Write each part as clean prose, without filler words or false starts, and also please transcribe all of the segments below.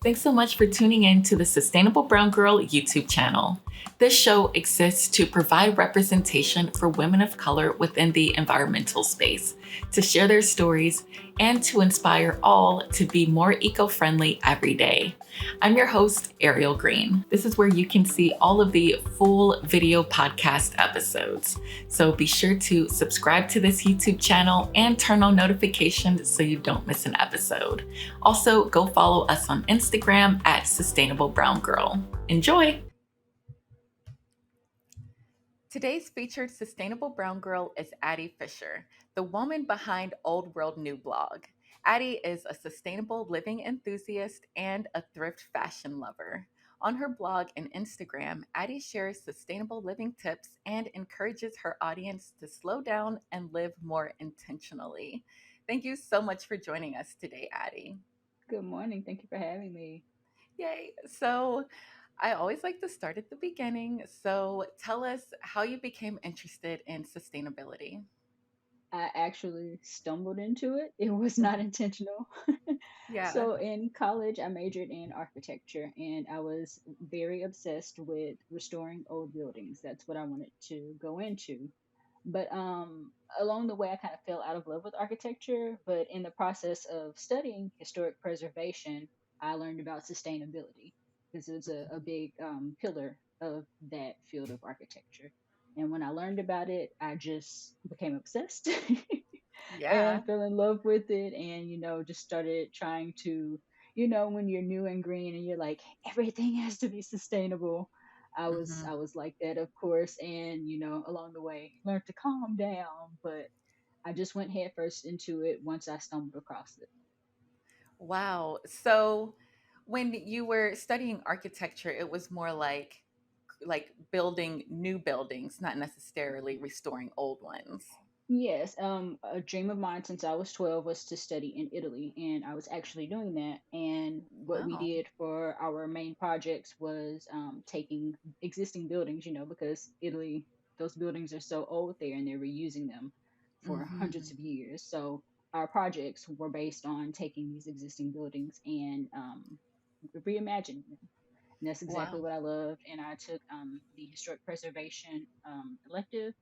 Thanks so much for tuning in to the Sustainable Brown Girl YouTube channel. This show exists to provide representation for women of color within the environmental space, to share their stories, and to inspire all to be more eco-friendly every day. I'm your host, Ariel Green. This is where you can see all of the full video podcast episodes. So be sure to subscribe to this YouTube channel and turn on notifications so you don't miss an episode. Also, go follow us on Instagram at Sustainable Brown Girl. Enjoy! Today's featured Sustainable Brown Girl is Addie Fisher, the woman behind Old World New blog. Addie is a sustainable living enthusiast and a thrift fashion lover. On her blog and Instagram, Addie shares sustainable living tips and encourages her audience to slow down and live more intentionally. Thank you so much for joining us today, Addie. Good morning. Thank you for having me. Yay. So I always like to start at the beginning. So tell us how you became interested in sustainability. I actually stumbled into it. It was not Mhm. intentional. Yeah. So in college, I majored in architecture and I was very obsessed with restoring old buildings. That's what I wanted to go into. But along the way, I kind of fell out of love with architecture. But in the process of studying historic preservation, I learned about sustainability because it's a big pillar of that field of architecture. And when I learned about it, I just became obsessed Yeah. and fell in love with it. And, just started trying to, when you're new and green and you're like, everything has to be sustainable. I Hmm. was like that, of course, and along the way, learned to calm down. But I just went headfirst into it once I stumbled across it. Wow. So when you were studying architecture, it was more like building new buildings, not necessarily restoring old ones. Yes, a dream of mine since I was 12 was to study in Italy, and I was actually doing that. And what we Wow. did for our main projects was taking existing buildings, because Italy, those buildings are so old there and they're reusing them for hundreds Hmm. of years. So our projects were based on taking these existing buildings and reimagining them. And that's exactly Wow. what I loved. And I took the historic preservation elective,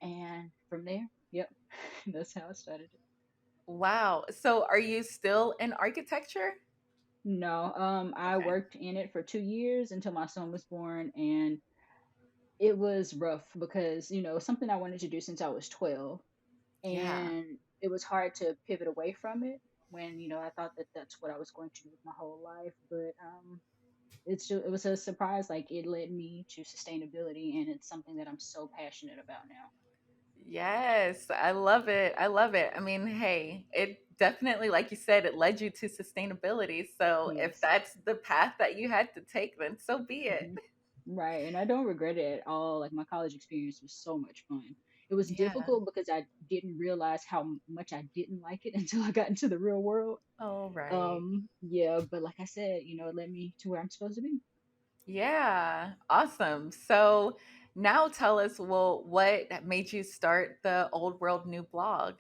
and from there, yep, that's how I started it. Wow. So are you still in architecture? No, I Okay. worked in it for 2 years until my son was born, and it was rough because something I wanted to do since I was 12, Yeah. and it was hard to pivot away from it when I thought that that's what I was going to do with my whole life. But it was a surprise. Like, it led me to sustainability, and it's something that I'm so passionate about now. Yes, I love it. I love it. I mean, hey, it definitely, like you said, it led you to sustainability. So if Yes. that's the path that you had to take, then so be it. Hmm. Right, and I don't regret it at all. Like, my college experience was so much fun. It was Yeah. difficult because I didn't realize how much I didn't like it until I got into the real world. Oh, right. Yeah, but like I said, it led me to where I'm supposed to be. Yeah. Awesome. So now tell us, well, what made you start the Old World New blog?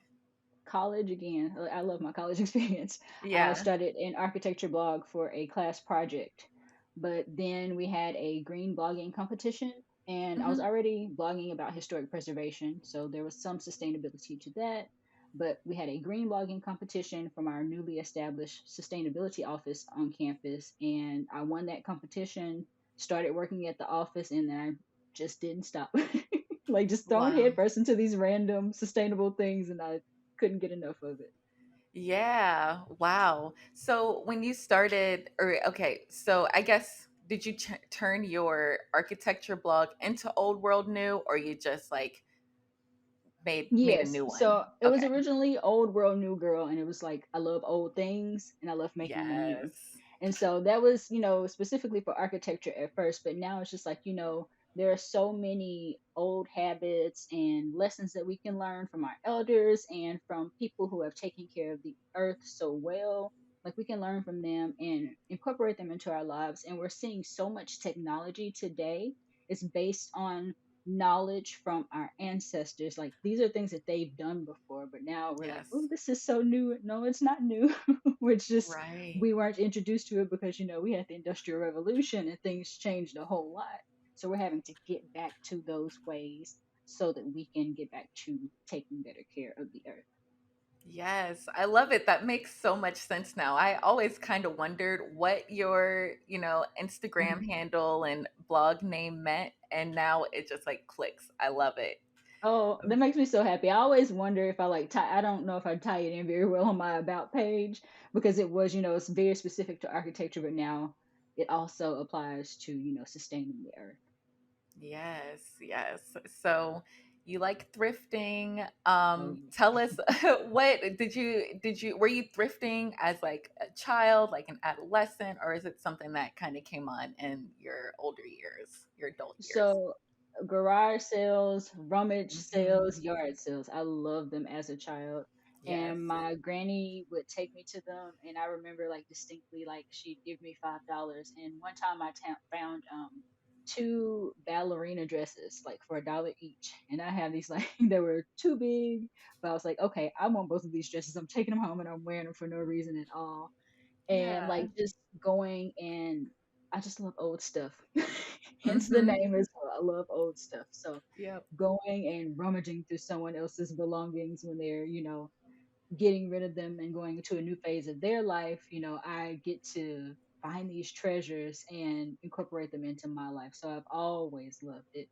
College again. I love my college experience. I Yeah. started an architecture blog for a class project, but then we had a green blogging competition, and I was Hmm. already blogging about historic preservation, so there was some sustainability to that. But we had a green blogging competition from our newly established sustainability office on campus, and I won that competition, started working at the office, and then I just didn't stop. Like, just thrown Wow. headfirst into these random sustainable things, and I couldn't get enough of it. Yeah. Wow. So when you started, or okay, so I guess did you turn your architecture blog into Old World New, or you just like made a Yes. new one? So it was Okay. originally Old World New Girl, and it was like, I love old things and I love making them new. Yes. And so that was, specifically for architecture at first, but now it's just like, there are so many old habits and lessons that we can learn from our elders and from people who have taken care of the earth so well. Like, we can learn from them and incorporate them into our lives. And we're seeing so much technology today. It's based on knowledge from our ancestors. Like these are things that they've done before, but now we're like, oh, Yes. this is so new. No, it's not new. It's just Right. we weren't introduced to it because we had the Industrial Revolution and things changed a whole lot. So we're having to get back to those ways so that we can get back to taking better care of the earth. Yes, I love it. That makes so much sense now. I always kind of wondered what your, Instagram Mhm. handle and blog name meant, and now it just like clicks. I love it. Oh, that makes me so happy. I always wonder if I like tie. I don't know if I tie it in very well on my about page because it was, it's very specific to architecture, but now it also applies to, sustaining the earth. Yes, yes. So you like thrifting. Oh, Tell us what were you thrifting as like a child, like an adolescent, or is it something that kind of came on in your older years, your adult years? so garage sales, rummage Hmm. sales, yard sales. I loved them as a child. Yes. And my granny would take me to them, and I remember like distinctly, like she'd give me $5. And one time I found two ballerina dresses like for $1 each, and I have these like they were too big, but I was like, okay, I want both of these dresses. I'm taking them home and I'm wearing them for no reason at all. And like Yeah. just going and I just love old stuff. Hence the Hmm. name as well. I love old stuff. So Yep. going and rummaging through someone else's belongings when they're, getting rid of them and going into a new phase of their life, I get to find these treasures and incorporate them into my life. So I've always loved it.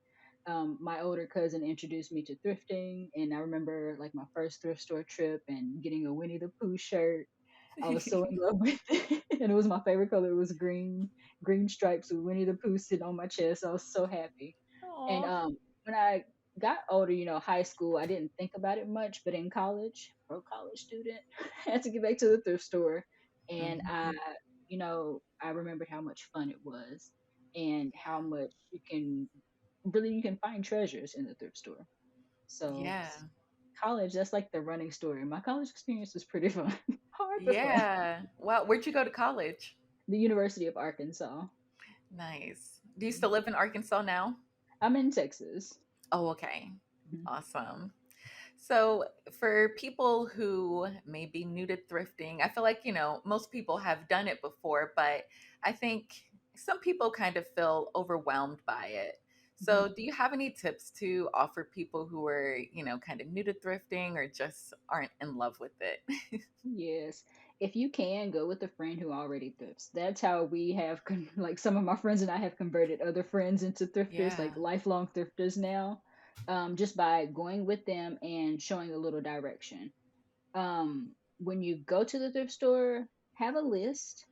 My older cousin introduced me to thrifting, and I remember like my first thrift store trip and getting a Winnie the Pooh shirt. I was so in love with it, and it was my favorite color. It was green stripes with Winnie the Pooh sitting on my chest. I was so happy. And Oh, when I got older, high school, I didn't think about it much, but in college, broke college student, had to get back to the thrift store, and hmm, I remembered how much fun it was, and how much you can find treasures in the thrift store. So yeah. college, that's like the running story. My college experience was pretty fun, hard but fun. Yeah. Wow. Where'd you go to college? The University of Arkansas. Nice. Do you still Mhm. live in Arkansas now? I'm in Texas. Oh, okay. Mhm. Awesome. So, for people who may be new to thrifting, I feel like, most people have done it before, but I think some people kind of feel overwhelmed by it. Mhm. So, do you have any tips to offer people who are, kind of new to thrifting or just aren't in love with it? Yes. If you can go with a friend who already thrifts. That's how we have like some of my friends and I have converted other friends into thrifters, like Yeah. lifelong thrifters now. Just by going with them and showing a little direction. When you go to the thrift store, have a list,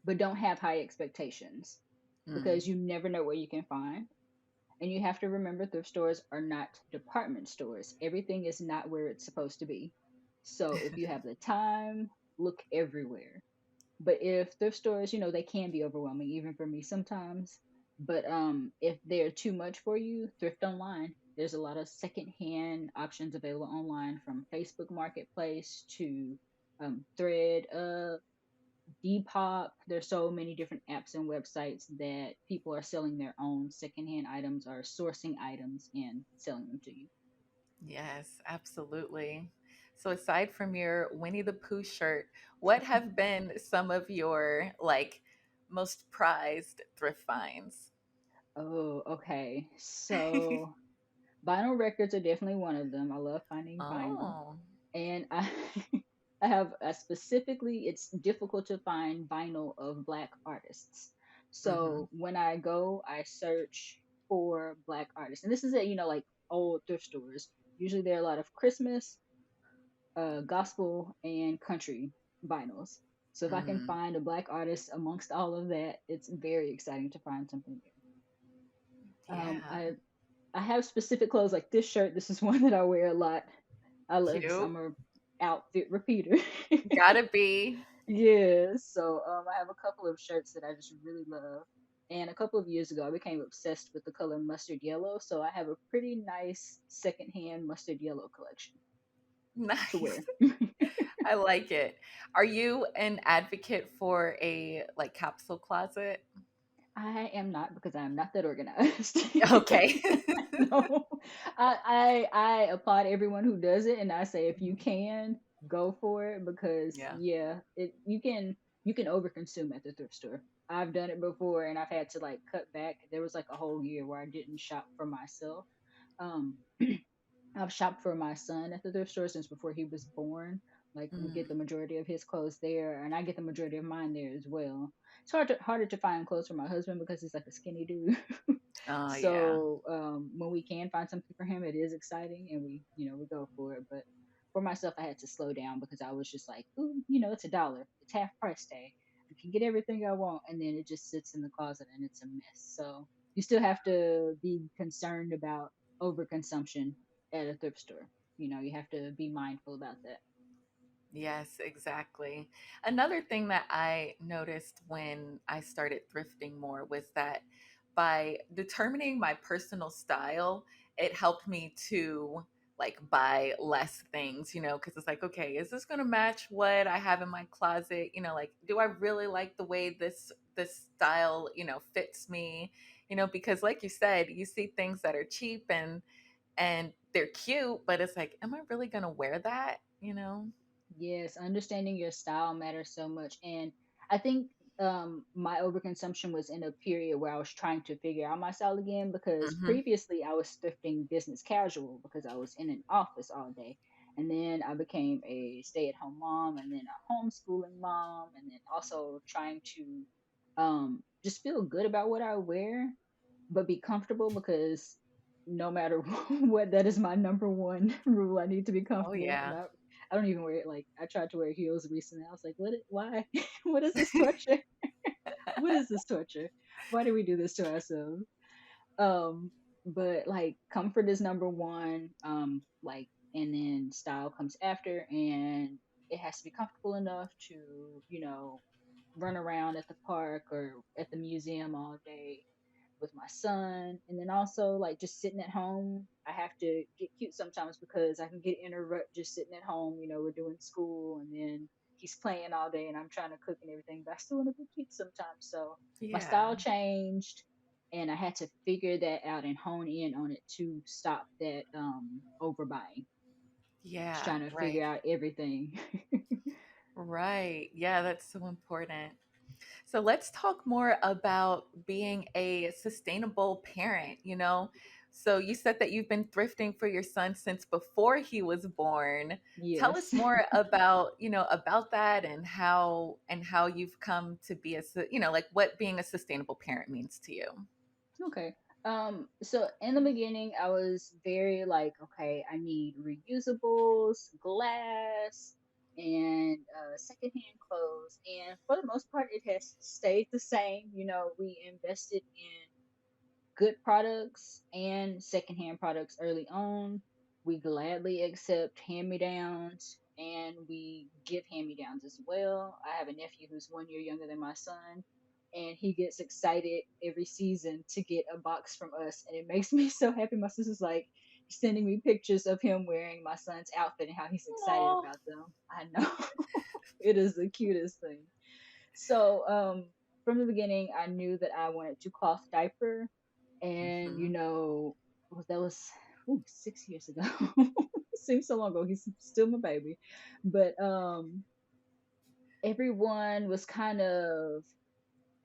but don't have high expectations Mm. because you never know what you can find. And you have to remember thrift stores are not department stores. Everything is not where it's supposed to be. So if you have the time, look everywhere. But if thrift stores, they can be overwhelming, even for me sometimes. But if they're too much for you, thrift online. There's a lot of secondhand options available online, from Facebook Marketplace to Thread, Depop. There's so many different apps and websites that people are selling their own secondhand items or sourcing items and selling them to you. Yes, absolutely. So aside from your Winnie the Pooh shirt, what have been some of your like most prized thrift finds? Oh, okay. So vinyl records are definitely one of them. I love finding vinyl. Oh. And I I have specifically, it's difficult to find vinyl of black artists. Mm-hmm. So when I go, I search for black artists. And this is at, like old thrift stores. Usually there are a lot of Christmas, gospel, and country vinyls. So if I can Mm-hmm. find a black artist amongst all of that, it's very exciting to find something there. Yeah. I have specific clothes like this shirt. This is one that I wear a lot. Cute. I'm a outfit repeater. Gotta be. Yeah. So I have a couple of shirts that I just really love. And a couple of years ago, I became obsessed with the color mustard yellow. So I have a pretty nice secondhand mustard yellow collection to wear. Nice. I like it. Are you an advocate for a like capsule closet? I am not because I am not that organized. Okay. No, I applaud everyone who does it, and I say if you Mhm. can, go for it because Yeah. yeah, it you can overconsume at the thrift store. I've done it before, and I've had to like cut back. There was like a whole year where I didn't shop for myself. Um, I've shopped for my son at the thrift store since before he was born. Like we get the Mm. majority of his clothes there, and I get the majority of mine there as well. It's harder to find clothes for my husband because he's like a skinny dude. Oh, yeah. So when we can find something for him, it is exciting, and we go for it. But for myself, I had to slow down because I was just like, ooh, it's $1, it's half price day. I can get everything I want, and then it just sits in the closet and it's a mess. So you still have to be concerned about overconsumption at a thrift store. You have to be mindful about that. Yes, exactly. Another thing that I noticed when I started thrifting more was that by determining my personal style, it helped me to like buy less things, because it's like, okay, is this going to match what I have in my closet? Like, do I really like the way this style, fits me? Because like you said, you see things that are cheap and they're cute, but it's like, am I really going to wear that, Yes, understanding your style matters so much. And I think my overconsumption was in a period where I was trying to figure out my style again because Mhm. previously I was thrifting business casual because I was in an office all day. And then I became a stay-at-home mom and then a homeschooling mom and then also trying to just feel good about what I wear but be comfortable because no matter what, that is my number one rule. I need to be Oh, comfortable, and yeah. I don't even wear it. Like I tried to wear heels recently. I was like, what? Why? What is this torture? What is this torture? Why do we do this to ourselves? Um, but like comfort is number one. Like and then style comes after, and it has to be comfortable enough to run around at the park or at the museum all day with my son. And then also like just sitting at home, I have to get cute sometimes because I can get in a rut just sitting at home. We're doing school and then he's playing all day and I'm trying to cook and everything, but I still want to be cute sometimes. So my Yeah. style changed and I had to figure that out and hone in on it to stop that overbuying. Just Yeah, trying to figure right. out everything. Right. Yeah, that's so important. So let's talk more about being a sustainable parent, So you said that you've been thrifting for your son since before he was born. Tell us Yes. more about that and how you've come to be like what being a sustainable parent means to you. Okay. So in the beginning, I was very like, okay, I need reusables, glass, and secondhand clothes. And for the most part, it has stayed the same. We invested in good products and secondhand products early on. We gladly accept hand me downs and we give hand me downs as well. I have a nephew who's 1 year younger than my son, and he gets excited every season to get a box from us. And it makes me so happy. My sister's like sending me pictures of him wearing my son's outfit and how he's excited Oh. about them. I know. It is the cutest thing. So from the beginning, I knew that I wanted to cloth diaper, and Hmm. that was 6 years ago. Seems so long ago. He's still my baby, but everyone was kind of,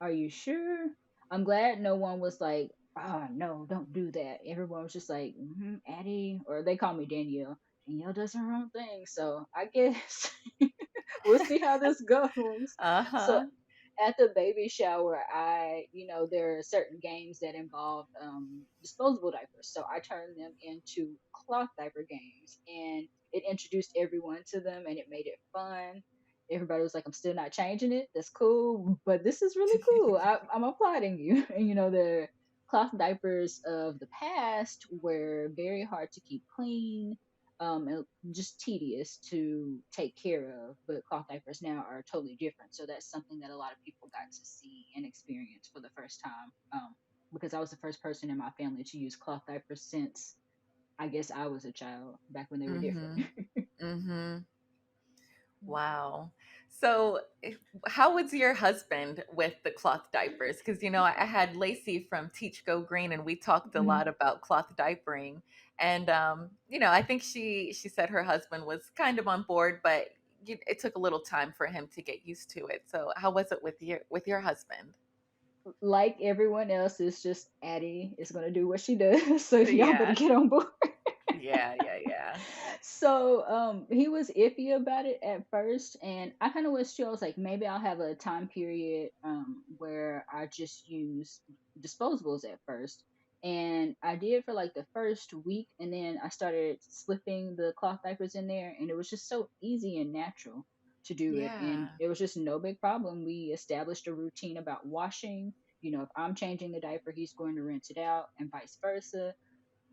"Are you sure?" I'm glad no one was like, "Ah, no, don't do that." Everyone was just like, Addie, or they call me Danielle. Danielle does her own thing, so I guess we'll see how this goes. So Uh-huh. at the baby shower, there are certain games that involve disposable diapers. So I turned them into cloth diaper games and it introduced everyone to them and it made it fun. Everybody was like, I'm still not changing it. That's cool, but this is really cool. I'm applauding you. And the cloth diapers of the past were very hard to keep clean, and just tedious to take care of. But cloth diapers now are totally different. So that's something that a lot of people got to see and experience for the first time. Because I was the first person in my family to use cloth diapers since I guess I was a child back when they were different. Hmm. Hmm. Wow. So, how was your husband with the cloth diapers? Because, I had Lacey from Teach Go Green, and we talked a Mhm. lot about cloth diapering. And, I think she said her husband was kind of on board, but it took a little time for him to get used to it. So, how was it with your husband? Like everyone else, it's just Addie is gonna do what she does. So y'all better Yeah. get on board. Yeah, yeah, yeah. So he was iffy about it at first, and I kind of was chill. I was like, maybe I'll have a time period where I just use disposables at first. And I did for like the first week, and then I started slipping the cloth diapers in there, and it was just so easy and natural to do it. And Yeah. it was just no big problem. We established a routine about washing. If I'm changing the diaper, he's going to rinse it out, and vice versa.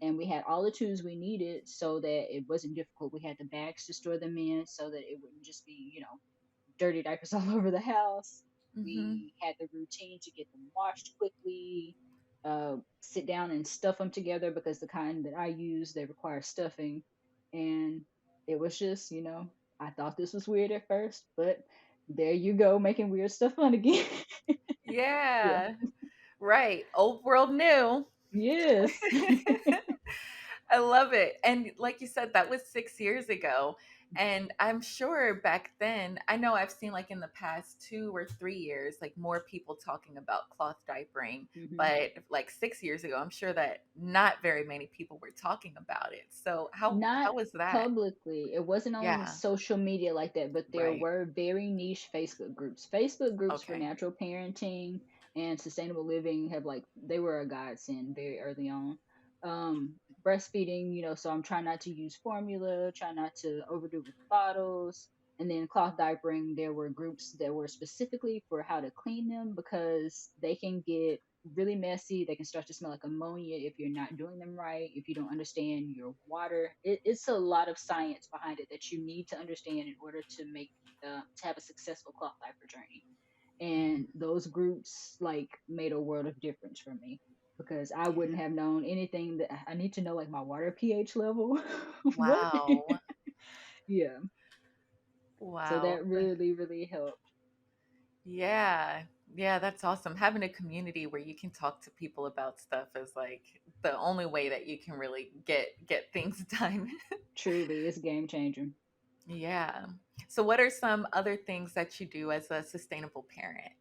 And we had all the tools we needed so that it wasn't difficult. We had the bags to store them in so that it wouldn't just be, dirty diapers all over the house. Mhm. We had the routine to get them washed quickly, sit down and stuff them together because the kind that I use, they require stuffing. And it was just, I thought this was weird at first, but there you go, making weird stuff fun again. Yeah. Yeah. Right. Old world new. Yes. I love it. And like you said, that was 6 years ago. And I'm sure back then, I know I've seen like in the past 2 or 3 years, like more people talking about cloth diapering. hmm But like 6 years ago, I'm sure that not very many people were talking about it. So how Not was that? publicly. It wasn't on Yeah. social media like that, but there Right. were very niche Facebook groups. Facebook groups for Okay. natural parenting and sustainable living have they were a godsend very early on. Breastfeeding, so I'm trying not to use formula, try not to overdo with the bottles. And then cloth diapering, there were groups that were specifically for how to clean them because they can get really messy. They can start to smell like ammonia if you're not doing them right, if you don't understand your water. It's a lot of science behind it that you need to understand in order to to have a successful cloth diaper journey. And Mhm. those groups made a world of difference for me because I wouldn't Yeah. have known anything that I need to know, like my water pH level. What? Wow. Yeah. So Wow. that really, really helped. Yeah. Yeah, that's awesome. Having a community where you can talk to people about stuff is like the only way that you can really get things done. Truly, it's game changer. Yeah. So what are some other things that you do as a sustainable parent?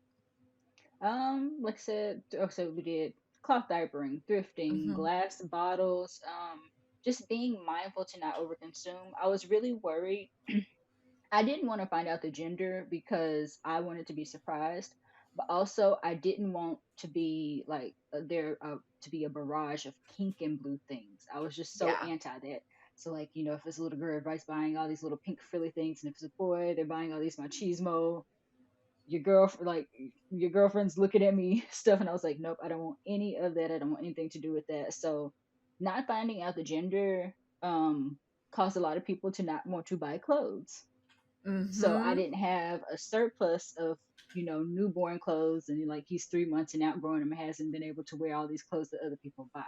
Like I said, so we did cloth diapering, thrifting, Mhm. glass bottles, just being mindful to not overconsume. I was really worried. I didn't want to find out the gender because I wanted to be surprised, but also I didn't want to be to be a barrage of pink and blue things. I was just so Yeah. anti that. So if it's a little girl, everybody's buying all these little pink frilly things, and if it's a boy, they're buying all these machismo your girlfriend's looking at me stuff, and I was like, nope, I don't want any of that. I don't want anything to do with that. So not finding out the gender caused a lot of people to not want to buy clothes. So I Mhm. didn't have a surplus of newborn clothes, and like he's 3 months and outgrowing them, hasn't been able to wear all these clothes that other people buy.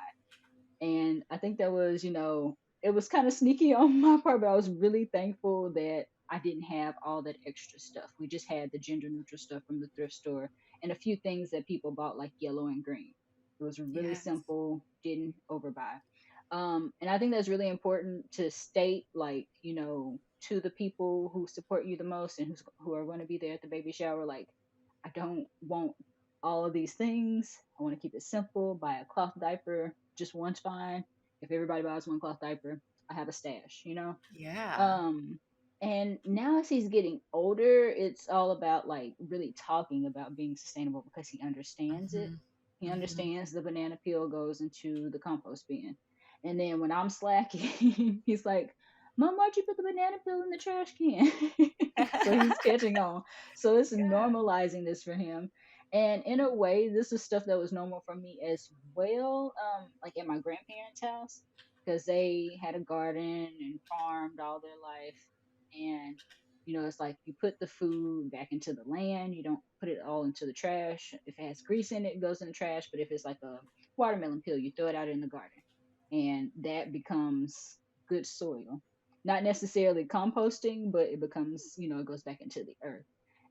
And I think that was, it was kind of sneaky on my part, but I was really thankful that I didn't have all that extra stuff. We just had the gender neutral stuff from the thrift store and a few things that people bought, like yellow and green. It was really Yes. simple, didn't overbuy. And I think that's really important to state, to the people who support you the most and who are going to be there at the baby shower, like, I don't want all of these things. I want to keep it simple. Buy a cloth diaper, just one's fine. If everybody buys one cloth diaper, I have a stash. Yeah. Um, and now as he's getting older, it's all about really talking about being sustainable because he understands it. Mhm. He Mhm. understands the banana peel goes into the compost bin. And then when I'm slacking, he's like, Mom, why'd you put the banana peel in the trash can? So he's catching on. So it's Yeah. normalizing this for him. And in a way, this is stuff that was normal for me as well, like at my grandparents' house, because they had a garden and farmed all their life. And, it's like you put the food back into the land, you don't put it all into the trash. If it has grease in it, it goes in the trash. But if it's like a watermelon peel, you throw it out in the garden. And that becomes good soil. not necessarily composting, but it becomes, it goes back into the earth.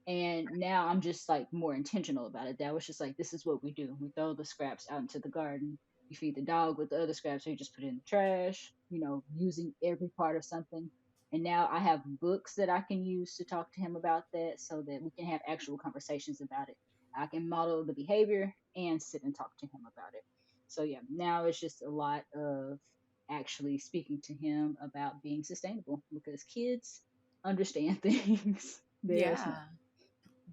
And now I'm just like more intentional about it. That was just like, this is what we do. We throw the scraps out into the garden. You feed the dog with the other scraps, or you just put it in the trash, using every part of something. And now I have books that I can use to talk to him about that so that we can have actual conversations about it. I can model the behavior and sit and talk to him about it. So yeah, now it's just a lot of actually speaking to him about being sustainable because kids understand things. They are smart. Yeah,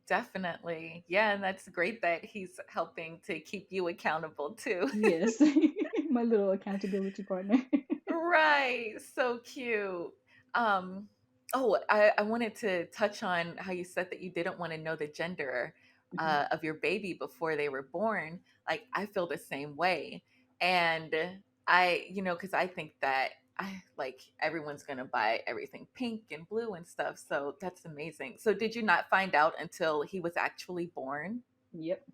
definitely. Yeah, and that's great that he's helping to keep you accountable too. Yes. My little accountability partner. Right, so cute. Um, I wanted to touch on how you said that you didn't want to know the gender Mhm. of your baby before they were born. Like, I feel the same way. And because I think that I like everyone's gonna buy everything pink and blue and stuff. So that's amazing. So did you not find out until he was actually born? Yep.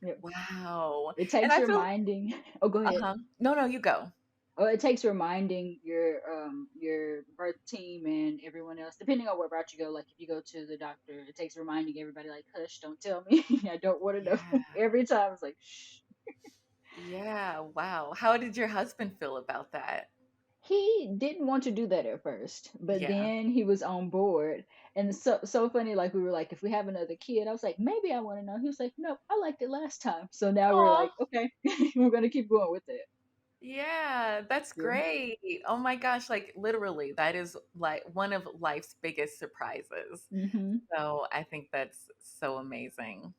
Yep. Wow. It And takes I feel, reminding. Oh, go ahead. uh-huh. No, no, you go. Oh, it takes reminding your birth team and everyone else, depending on what route you go. Like if you go to the doctor, it takes reminding everybody, like, hush, don't tell me. I don't want to know. Yeah. Every time it's like, shh. Yeah, wow. How did your husband feel about that? He didn't want to do that at first, but Yeah. then he was on board. And it's so funny, like we were like, if we have another kid, I was like, maybe I want to know. He was like, no, I liked it last time. So now we're Oh, like, okay, we're gonna keep going with it. yeah, that's Yeah. great. Oh my gosh, like literally, that is like one of life's biggest surprises. Hmm. So I think that's so amazing.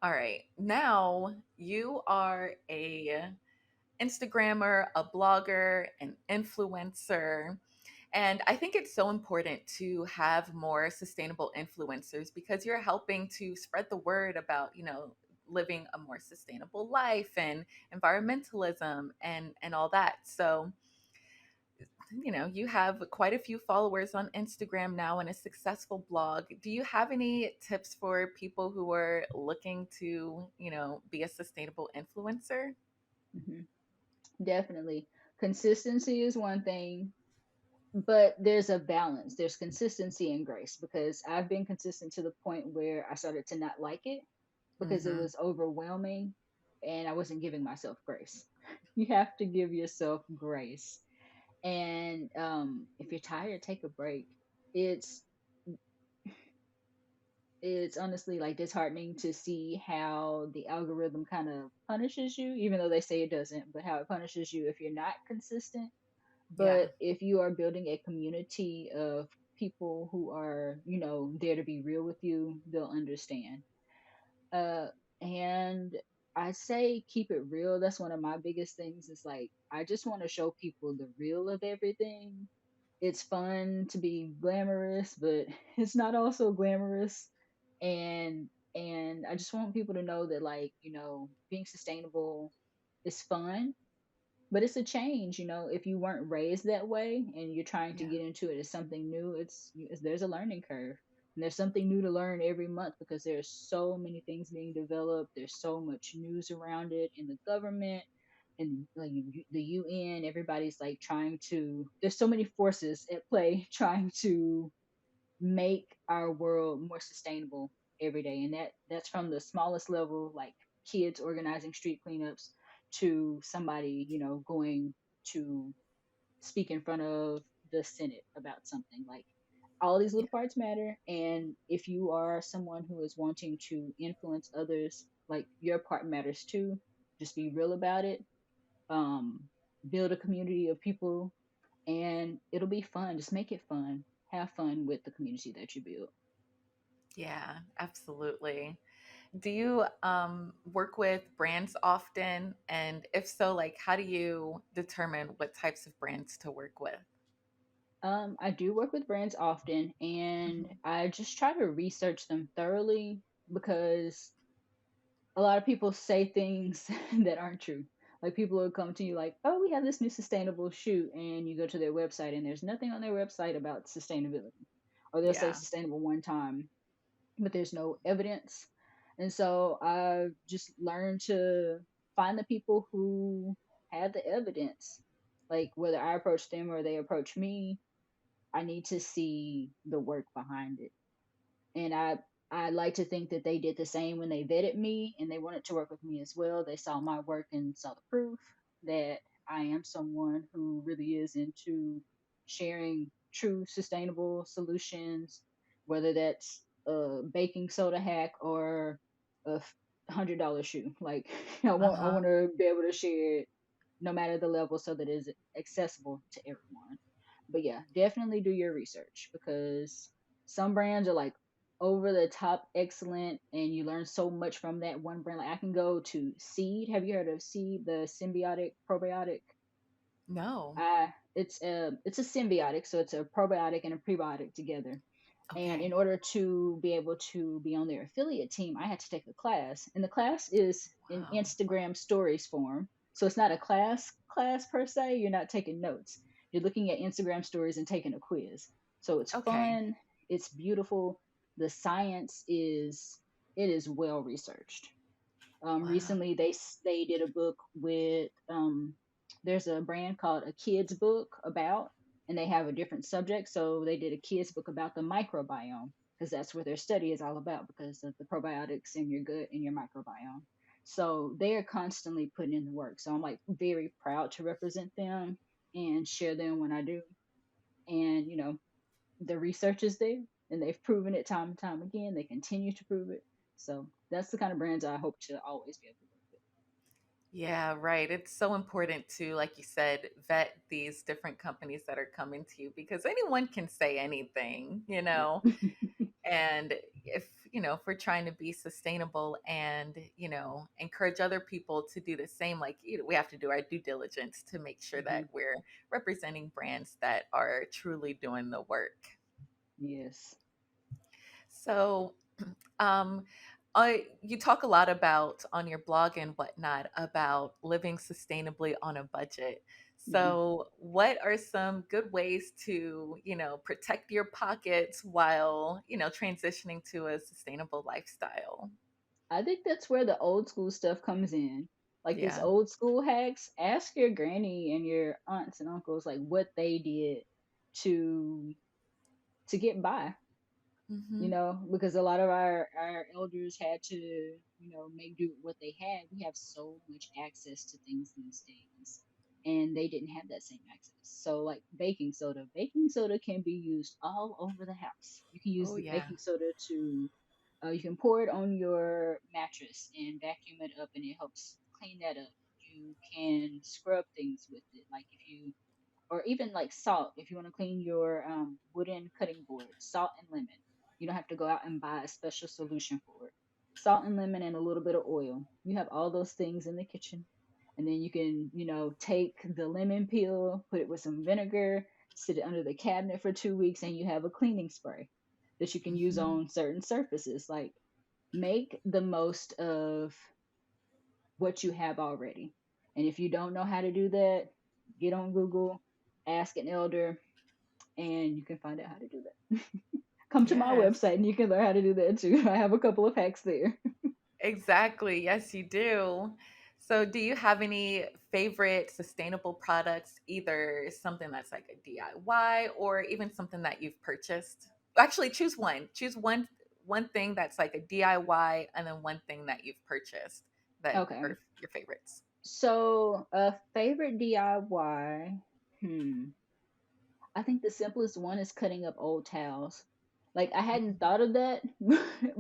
All right. Now you are a Instagrammer, a blogger, an influencer. And I think it's so important to have more sustainable influencers because you're helping to spread the word about, living a more sustainable life and environmentalism and all that. So, you have quite a few followers on Instagram now and a successful blog. Do you have any tips for people who are looking to, be a sustainable influencer? Hmm. Definitely. Consistency is one thing, but there's a balance. There's consistency and grace because I've been consistent to the point where I started to not like it because it Hmm. was overwhelming and I wasn't giving myself grace. You have to give yourself grace. And if you're tired, take a break. It's it's honestly like disheartening to see how the algorithm kind of punishes you, even though they say it doesn't, but how it punishes you if you're not consistent. Yeah. But if you are building a community of people who are, there to be real with you, they'll understand. Uh, and I say keep it real. That's one of my biggest things. Is like I just want to show people the real of everything. It's fun to be glamorous, but it's not also glamorous. And I just want people to know that, like, being sustainable is fun, but it's a change. If you weren't raised that way and you're trying to Yeah. get into it as something new, there's a learning curve, and there's something new to learn every month because there's so many things being developed. There's so much news around it in the government and like the UN. Everybody's like trying to. There's so many forces at play trying to make our world more sustainable every day, and that's from the smallest level, like kids organizing street cleanups, to somebody going to speak in front of the Senate about something. Like, all these Yeah. little parts matter, and if you are someone who is wanting to influence others, like, your part matters too. Just be real about it. um Build a community of people, and it'll be fun. Just make it fun. Have fun with the community that you build. Yeah, absolutely. Do you work with brands often? And if so, like, how do you determine what types of brands to work with? I do work with brands often, and Mhm. I just try to research them thoroughly because a lot of people say things that aren't true. Like, people will come to you like, "Oh, we have this new sustainable shoe," and you go to their website and there's nothing on their website about sustainability, or they'll say Yeah, sustainable one time, but there's no evidence. And so I just learned to find the people who have the evidence. Like whether I approach them or they approach me, I need to see the work behind it. And I like to think that they did the same when they vetted me and they wanted to work with me as well. They saw my work and saw the proof that I am someone who really is into sharing true sustainable solutions, whether that's a baking soda hack or a $100 shoe. Like I Uh-huh. want to be able to share it no matter the level so that it is accessible to everyone. But yeah, definitely do your research because some brands are like over the top excellent and you learn so much from that one brand. Like I can go to Seed. Have you heard of Seed, the symbiotic probiotic? No. It's a symbiotic, so it's a probiotic and a prebiotic together. And in Okay. order to be able to be on their affiliate team, I had to take a class. And the class is in Wow. Instagram stories form. So it's not a class per se. You're not taking notes. You're looking at Instagram stories and taking a quiz. So it's Okay. fun, it's beautiful. The science is it is well researched. Wow. Recently, they did a book with there's a brand called a kids book about, and they have a different subject. So they did a kids book about the microbiome because that's what their study is all about because of the probiotics in your gut and your microbiome. So they are constantly putting in the work. So I'm like very proud to represent them and share them when I do. And the research is there and they've proven it time and time again. They continue to prove it. So that's the kind of brands I hope to always be able to work Yeah, right. It's so important to, like you said, vet these different companies that are coming to you because anyone can say anything, with. Yep. And if we're trying to be sustainable and, encourage other people to do the same, like, we have to do our due diligence to make sure Hmm. that we're representing brands that are truly doing the work. Yes. So, um, you talk a lot about on your blog and whatnot about living sustainably on a budget. Hmm. So, what are some good ways to, protect your pockets while, transitioning to a sustainable lifestyle? I think that's where the old school stuff comes in. Like these Yeah. old school hacks, ask your granny and your aunts and uncles like what they did to get by, Hmm. because a lot of our elders had to, make do with what they had. We have so much access to things these days, and they didn't have that same access. So, like baking soda can be used all over the house. You can use Oh, the yeah. baking soda to, you can pour it on your mattress and vacuum it up, and it helps clean that up. You can scrub things with it, like if you or even like salt if you want to clean your wooden cutting board, salt and lemon. You don't have to go out and buy a special solution for it. Salt and lemon and a little bit of oil. You have all those things in the kitchen. And then you can, take the lemon peel, put it with some vinegar, sit it under the cabinet for 2 weeks, and you have a cleaning spray that you can use Hmm. on certain surfaces. Like, make the most of what you have already. And if you don't know how to do that, get on Google, ask an elder, and you can find out how to do that. Come to my Yes. website and you can learn how to do that too. I have a couple of hacks there. Exactly. Yes, you do. So, do you have any favorite sustainable products, either something that's like a DIY or even something that you've purchased? Actually, choose one. Choose one thing that's like a DIY and then one thing that you've purchased that Okay. are your favorites. So, a favorite DIY. I think the simplest one is cutting up old towels. Like I hadn't Mhm. thought of that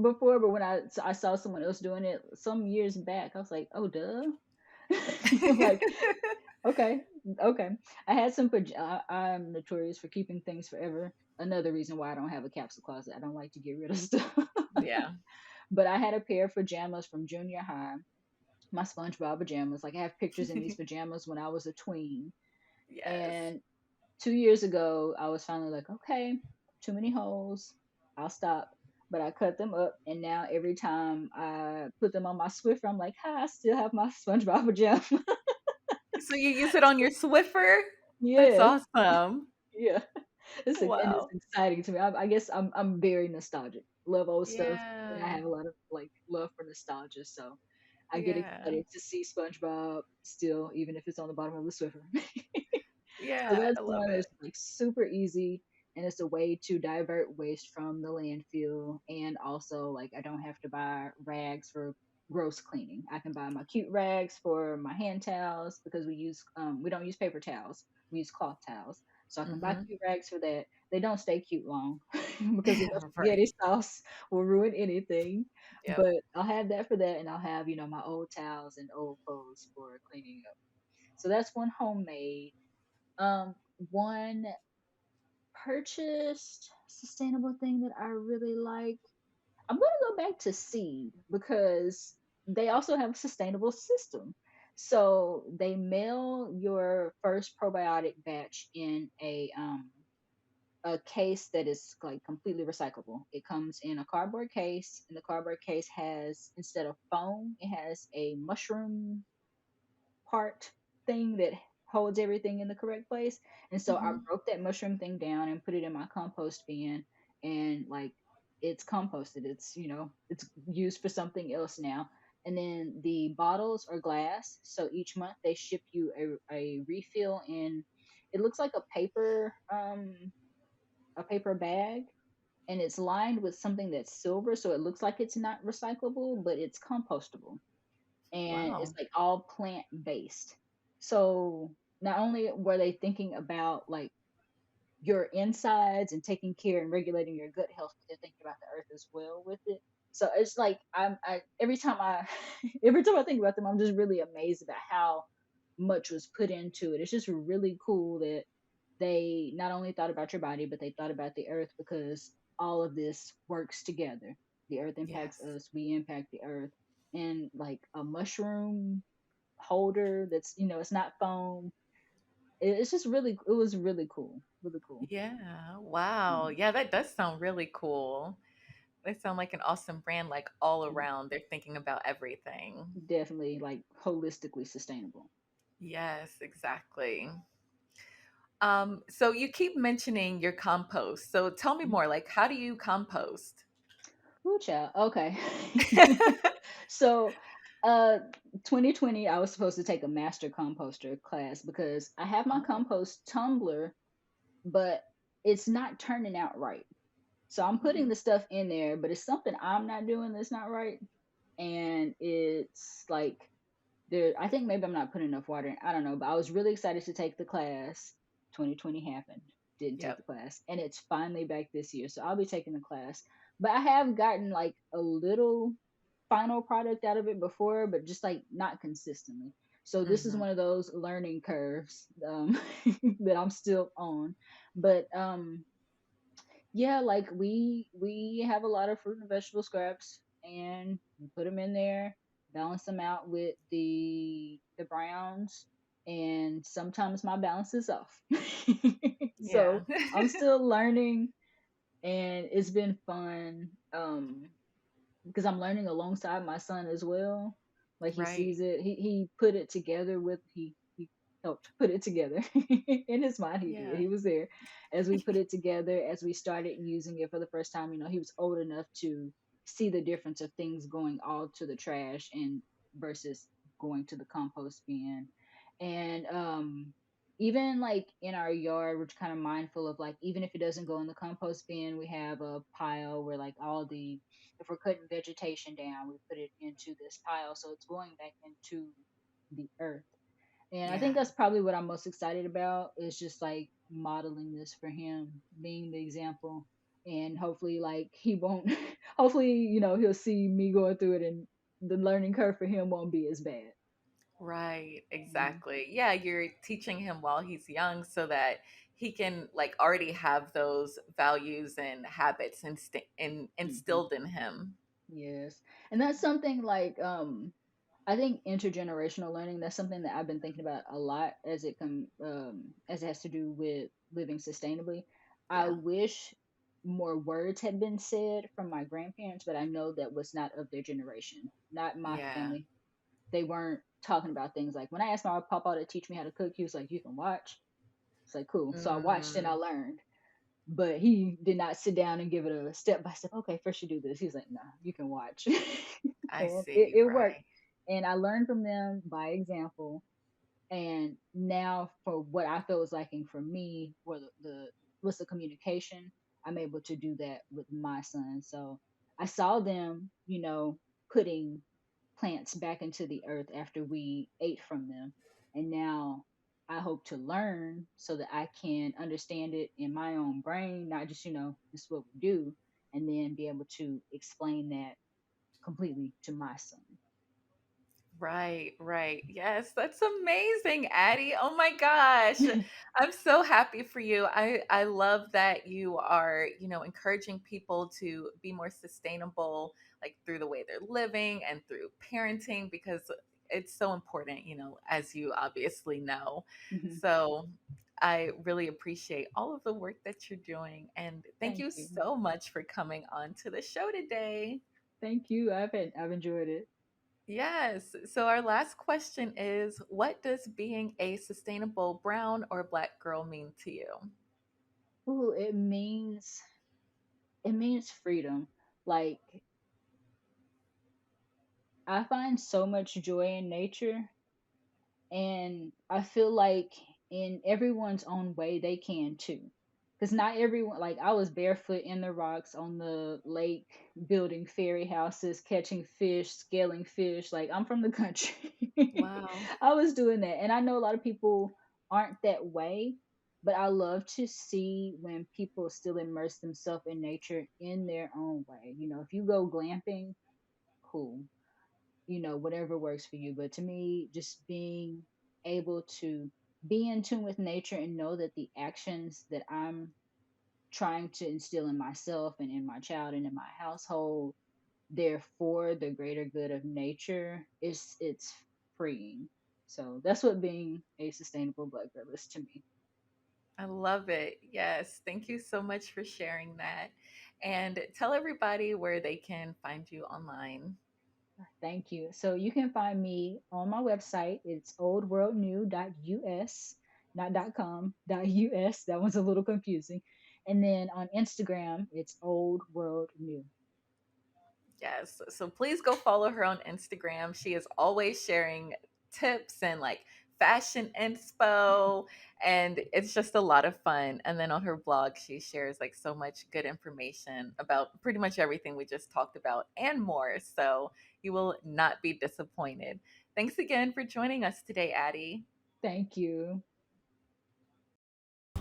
before, but when I saw someone else doing it some years back, I was like, "Oh, duh!" Like, okay, okay. I had some. I'm notorious for keeping things forever. Another reason why I don't have a capsule closet. I don't like to get rid of stuff. Yeah. But I had a pair of pajamas from junior high. My SpongeBob pajamas. Like I have pictures in these pajamas when I was a tween. Yes. And 2 years ago, I was finally like, okay, too many holes. I'll stop. But I cut them up, and now every time I put them on my Swiffer, I'm like, hi, I still have my SpongeBob pajama. So you use it on your Swiffer? That's Yeah, awesome. yeah. And it's Wow. exciting to me. I guess I'm very nostalgic. Love old stuff, and I Yeah. have a lot of like love for nostalgia. So I get Yeah. excited to see SpongeBob still, even if it's on the bottom of the Swiffer. So Yeah, that's I love one it. that's like super easy, and it's a way to divert waste from the landfill. And also, like, I don't have to buy rags for gross cleaning. I can buy my cute rags for my hand towels because we don't use paper towels. We use cloth towels. So I can buy Hmm. cute rags for that. They don't stay cute long because enough Right. spaghetti sauce will ruin anything. Yep. But I'll have that for that, and I'll have, my old towels and old clothes for cleaning up. So that's one homemade. One purchased sustainable thing that I really like. I'm going to go back to seed because they also have a sustainable system. So they mail your first probiotic batch in a case that is like completely recyclable. It comes in a cardboard case, and the cardboard case has, instead of foam, it has a mushroom part thing that holds everything in the correct place. And so I Hmm. broke that mushroom thing down and put it in my compost bin, and like it's composted. It's used for something else now. And then the bottles are glass, so each month they ship you a refill in, it looks like a paper bag, and it's lined with something that's silver, so it looks like it's not recyclable, but it's compostable, and it's Wow. like all plant based. So not only were they thinking about like your insides and taking care and regulating your gut health, but they're thinking about the earth as well with it. So it's like I every time I every time I think about them, I'm just really amazed about how much was put into it. It's just really cool that they not only thought about your body, but they thought about the earth, because all of this works together. The earth impacts Yes. us, we impact the earth. And like a mushroom holder that's, it's not foam. It's just it was really cool. Really cool. Yeah. Wow. Mm, Yeah, that does sound really cool. They sound like an awesome brand, like all mm, around. They're thinking about everything. Definitely like holistically sustainable. Yes, exactly. So you keep mentioning your compost. So tell me Mhm. more, like how do you compost? Ooh, child. Okay. So, uh, 2020, I was supposed to take a master composter class because I have my Oh. compost tumbler, but it's not turning out right. So I'm putting Mhm. the stuff in there, but it's something I'm not doing that's not right. And it's like I think maybe I'm not putting enough water in. I don't know, but I was really excited to take the class. 2020 happened. Didn't take the Yep. class. And it's finally back this year. So I'll be taking the class. But I have gotten like a little final product out of it before, but just like not consistently. So this is Mhm. one of those learning curves that I'm still on. But yeah, like we have a lot of fruit and vegetable scraps, and we put them in there, balance them out with the browns, and sometimes my balance is off. Yeah. So I'm still learning, and it's been fun. Because I'm learning alongside my son as well. Like he Right. sees it, he put it together with he helped put it together in his mind. He did. Yeah. He was there as we put it together, as we started using it for the first time. He was old enough to see the difference of things going all to the trash and versus going to the compost bin. And even like in our yard, we're kind of mindful of like, even if it doesn't go in the compost bin, we have a pile where like all the, if we're cutting vegetation down, we put it into this pile, so it's going back into the earth. And I think Yeah. that's probably what I'm most excited about, is just like modeling this for him, being the example. And hopefully like he won't hopefully, he'll see me going through it, and the learning curve for him won't be as bad. Right, Mm-hmm. exactly. Yeah, you're teaching him while he's young so that he can like already have those values and habits Mm-hmm. instilled in him. Yes. And that's something like I think intergenerational learning, that's something that I've been thinking about a lot as it has to do with living sustainably. I Yeah. wish more words had been said from my grandparents, but I know that was not of their generation. Not my Yeah. family. They weren't talking about things like, when I asked my papa to teach me how to cook, he was like, "You can watch." It's like, cool. So I watched and I Mm, learned. But he did not sit down and give it a step by step. Okay, first you do this. He's like, "No, you can watch." I And see. it worked. Right. And I learned from them by example. And now for what I feel was lacking for me, for the was the communication, I'm able to do that with my son. So I saw them, putting plants back into the earth after we ate from them. And now I hope to learn so that I can understand it in my own brain, not just, this is what we do, and then be able to explain that completely to my son. Right, right. Yes, that's amazing, Addie. Oh my gosh. I'm so happy for you. I love that you are, encouraging people to be more sustainable like through the way they're living and through parenting because it's so important, as you obviously know. Mhm. So, I really appreciate all of the work that you're doing and thank Thank you you. so much for coming on to the show today. Thank you. I've enjoyed it. Yes. So our last question is what does being a sustainable brown or black girl mean to you? Ooh, it means freedom. Like, I find so much joy in nature, and I feel like in everyone's own way they can too. Because not everyone, like, I was barefoot in the rocks on the lake, building fairy houses, catching fish, scaling fish. Like, I'm from the country. Wow. I was doing that. And I know a lot of people aren't that way, but I love to see when people still immerse themselves in nature in their own way. If you go glamping, cool, whatever works for you. But to me, just being able to be in tune with nature and know that the actions that I'm trying to instill in myself and in my child and in my household, they're for the greater good of nature, it's freeing. So that's what being a sustainable black girl is to me. I love it. Yes. Thank you so much for sharing that. And tell everybody where they can find you online. Thank you. So you can find me on my website. It's oldworldnew.us, not .com, .us. That one's a little confusing. And then on Instagram, it's Old World New. Yes. So please go follow her on Instagram. She is always sharing tips and like fashion inspo, and it's just a lot of fun. And then on her blog, she shares like so much good information about pretty much everything we just talked about and more. So you will not be disappointed. Thanks again for joining us today, Addie. Thank you.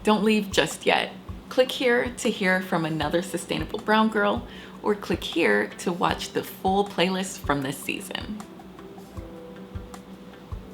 Don't leave just yet. Click here to hear from another sustainable brown girl, or click here to watch the full playlist from this season.